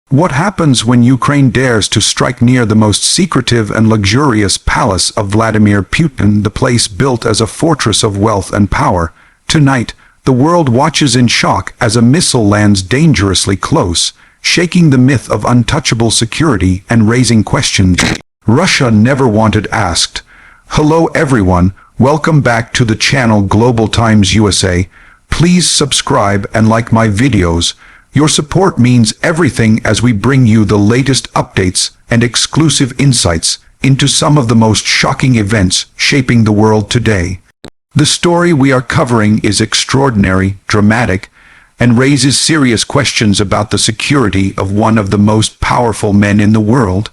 What happens when Ukraine dares to strike near the most secretive and luxurious palace of Vladimir Putin, the place built as a fortress of wealth and power? Tonight, the world watches in shock as a missile lands dangerously close, shaking the myth of untouchable security and raising questions Russia never wanted asked. Hello everyone, welcome back to the channel Global Times USA. Please subscribe and like my videos. Your support means everything as we bring you the latest updates and exclusive insights into some of the most shocking events shaping the world today. The story we are covering is extraordinary, dramatic, and raises serious questions about the security of one of the most powerful men in the world.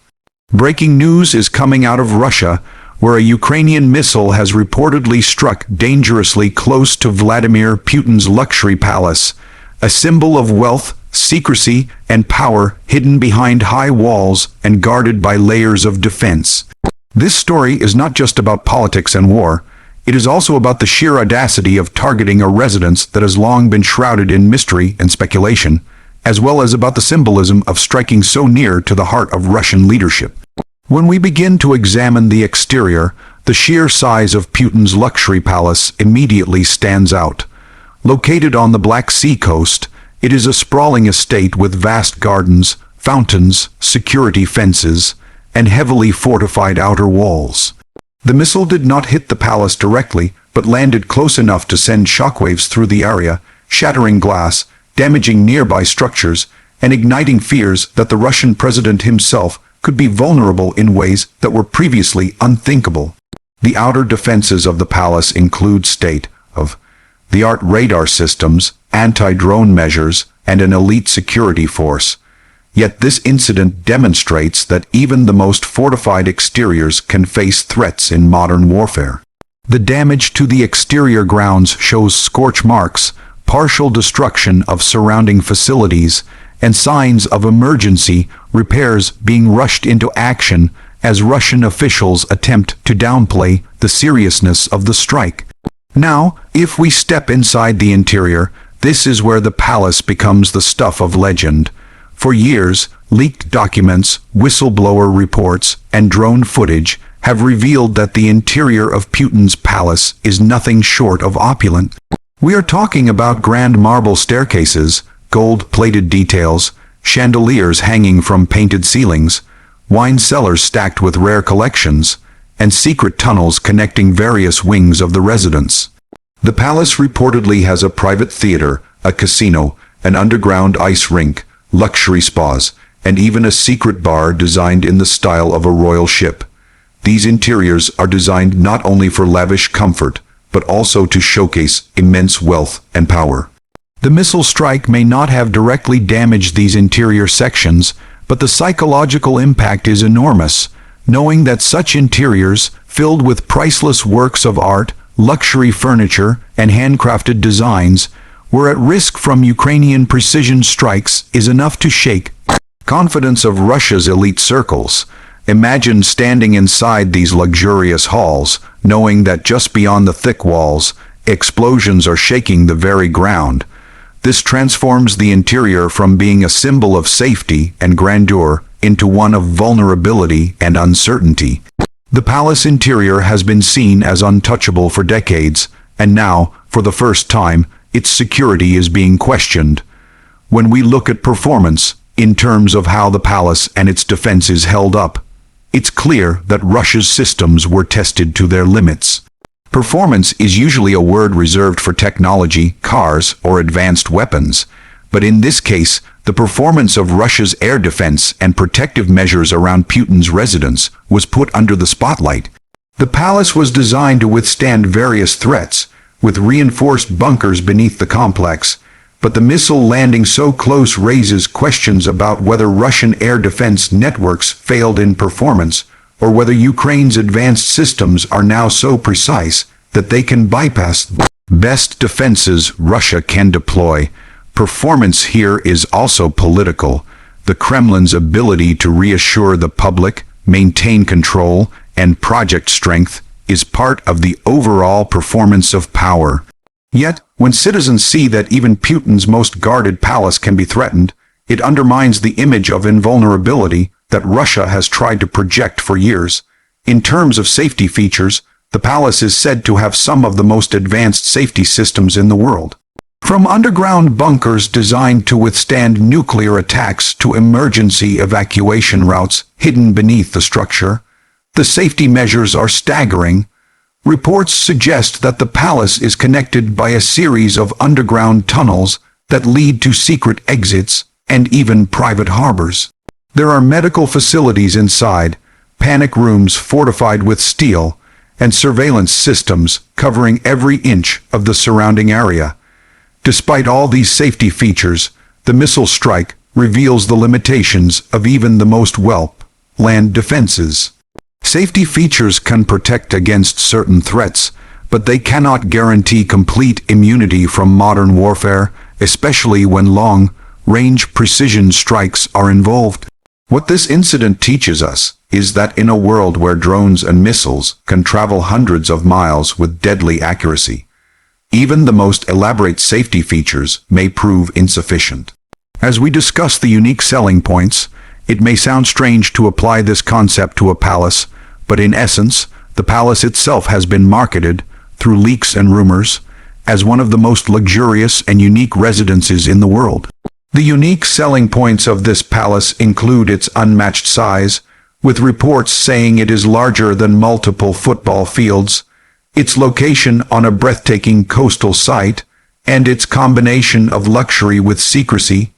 Breaking news is coming out of Russia, where a Ukrainian missile has reportedly struck dangerously close to Vladimir Putin's luxury palace, a symbol of wealth, secrecy, and power hidden behind high walls and guarded by layers of defense. This story is not just about politics and war. It is also about the sheer audacity of targeting a residence that has long been shrouded in mystery and speculation, as well as about the symbolism of striking so near to the heart of Russian leadership. When we begin to examine the exterior, the sheer size of Putin's luxury palace immediately stands out. Located on the Black Sea coast, it is a sprawling estate with vast gardens, fountains, security fences, and heavily fortified outer walls. The missile did not hit the palace directly, but landed close enough to send shockwaves through the area, shattering glass, damaging nearby structures, and igniting fears that the Russian president himself could be vulnerable in ways that were previously unthinkable. The outer defenses of the palace include state-of-the-art radar systems, anti-drone measures, and an elite security force. Yet this incident demonstrates that even the most fortified exteriors can face threats in modern warfare. The damage to the exterior grounds shows scorch marks, partial destruction of surrounding facilities, and signs of emergency repairs being rushed into action as Russian officials attempt to downplay the seriousness of the strike. Now, if we step inside the interior, this is where the palace becomes the stuff of legend. For years, leaked documents, whistleblower reports, and drone footage have revealed that the interior of Putin's palace is nothing short of opulent. We are talking about grand marble staircases, gold-plated details, chandeliers hanging from painted ceilings, wine cellars stacked with rare collections, and secret tunnels connecting various wings of the residence. The palace reportedly has a private theater, a casino, an underground ice rink, luxury spas, and even a secret bar designed in the style of a royal ship. These interiors are designed not only for lavish comfort, but also to showcase immense wealth and power. The missile strike may not have directly damaged these interior sections, but the psychological impact is enormous, knowing that such interiors, filled with priceless works of art, luxury furniture, and handcrafted designs, were at risk from Ukrainian precision strikes is enough to shake confidence of Russia's elite circles. Imagine standing inside these luxurious halls, knowing that just beyond the thick walls, explosions are shaking the very ground. This transforms the interior from being a symbol of safety and grandeur into one of vulnerability and uncertainty. The palace interior has been seen as untouchable for decades, and now, for the first time, its security is being questioned. When we look at performance, in terms of how the palace and its defenses held up, it's clear that Russia's systems were tested to their limits. Performance is usually a word reserved for technology, cars, or advanced weapons, but in this case, the performance of Russia's air defense and protective measures around Putin's residence was put under the spotlight. The palace was designed to withstand various threats, with reinforced bunkers beneath the complex, but the missile landing so close raises questions about whether Russian air defense networks failed in performance, or whether Ukraine's advanced systems are now so precise that they can bypass the best defenses Russia can deploy. Performance here is also political. The Kremlin's ability to reassure the public, maintain control, and project strength is part of the overall performance of power. Yet, when citizens see that even Putin's most guarded palace can be threatened, It undermines the image of invulnerability that Russia has tried to project for years. In terms of safety features, the palace is said to have some of the most advanced safety systems in the world. From underground bunkers designed to withstand nuclear attacks to emergency evacuation routes hidden beneath the structure, the safety measures are staggering. Reports suggest that the palace is connected by a series of underground tunnels that lead to secret exits and even private harbors. There are medical facilities inside, panic rooms fortified with steel, and surveillance systems covering every inch of the surrounding area. Despite all these safety features, the missile strike reveals the limitations of even the most well-planned defenses. Safety features can protect against certain threats, but they cannot guarantee complete immunity from modern warfare, especially when long-range precision strikes are involved. What this incident teaches us is that in a world where drones and missiles can travel hundreds of miles with deadly accuracy, even the most elaborate safety features may prove insufficient. As we discuss the unique selling points, it may sound strange to apply this concept to a palace, but in essence, the palace itself has been marketed, through leaks and rumors, as one of the most luxurious and unique residences in the world. The unique selling points of this palace include its unmatched size, with reports saying it is larger than multiple football fields, its location on a breathtaking coastal site, and its combination of luxury with secrecy.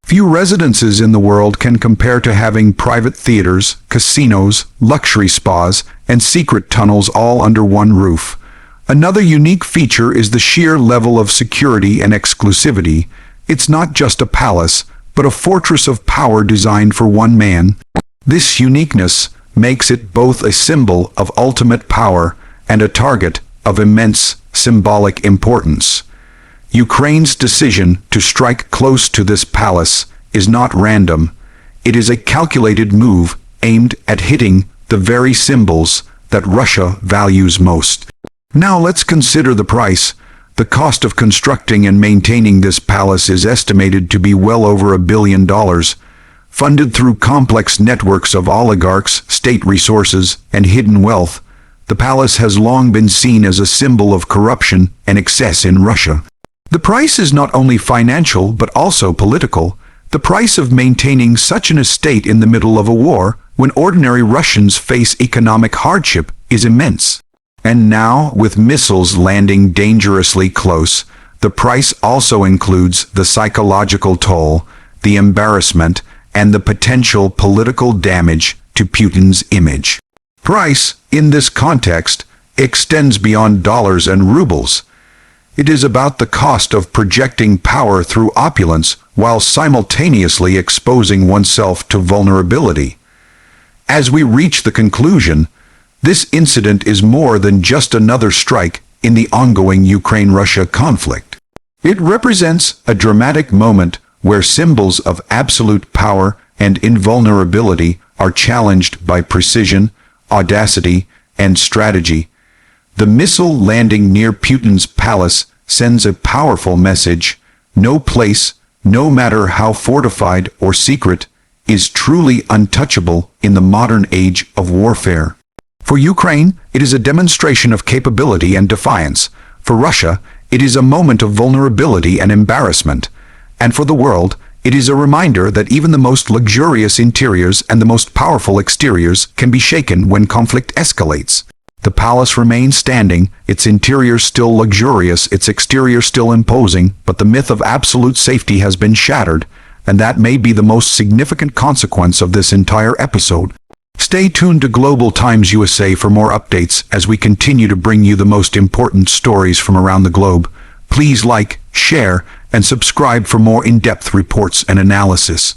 Few residences in the world can compare to having private theaters, casinos, luxury spas, and secret tunnels all under one roof. Another unique feature is the sheer level of security and exclusivity. It's not just a palace, but a fortress of power designed for one man. This uniqueness makes it both a symbol of ultimate power and a target of immense symbolic importance. Ukraine's decision to strike close to this palace is not random. It is a calculated move aimed at hitting the very symbols that Russia values most. Now let's consider the price. The cost of constructing and maintaining this palace is estimated to be well over $1 billion. Funded through complex networks of oligarchs, state resources, and hidden wealth, the palace has long been seen as a symbol of corruption and excess in Russia. The price is not only financial but also political. The price of maintaining such an estate in the middle of a war, when ordinary Russians face economic hardship, is immense. And now, with missiles landing dangerously close, the price also includes the psychological toll, the embarrassment, and the potential political damage to Putin's image. Price, in this context, extends beyond dollars and rubles. It is about the cost of projecting power through opulence while simultaneously exposing oneself to vulnerability. As we reach the conclusion, this incident is more than just another strike in the ongoing Ukraine-Russia conflict. It represents a dramatic moment where symbols of absolute power and invulnerability are challenged by precision, audacity, and strategy. The missile landing near Putin's palace sends a powerful message. No place, no matter how fortified or secret, is truly untouchable in the modern age of warfare. For Ukraine, it is a demonstration of capability and defiance. For Russia, it is a moment of vulnerability and embarrassment. And for the world, it is a reminder that even the most luxurious interiors and the most powerful exteriors can be shaken when conflict escalates. The palace remains standing, its interior still luxurious, its exterior still imposing, but the myth of absolute safety has been shattered, and that may be the most significant consequence of this entire episode. Stay tuned to Global Times USA for more updates as we continue to bring you the most important stories from around the globe. Please like, share, and subscribe for more in-depth reports and analysis.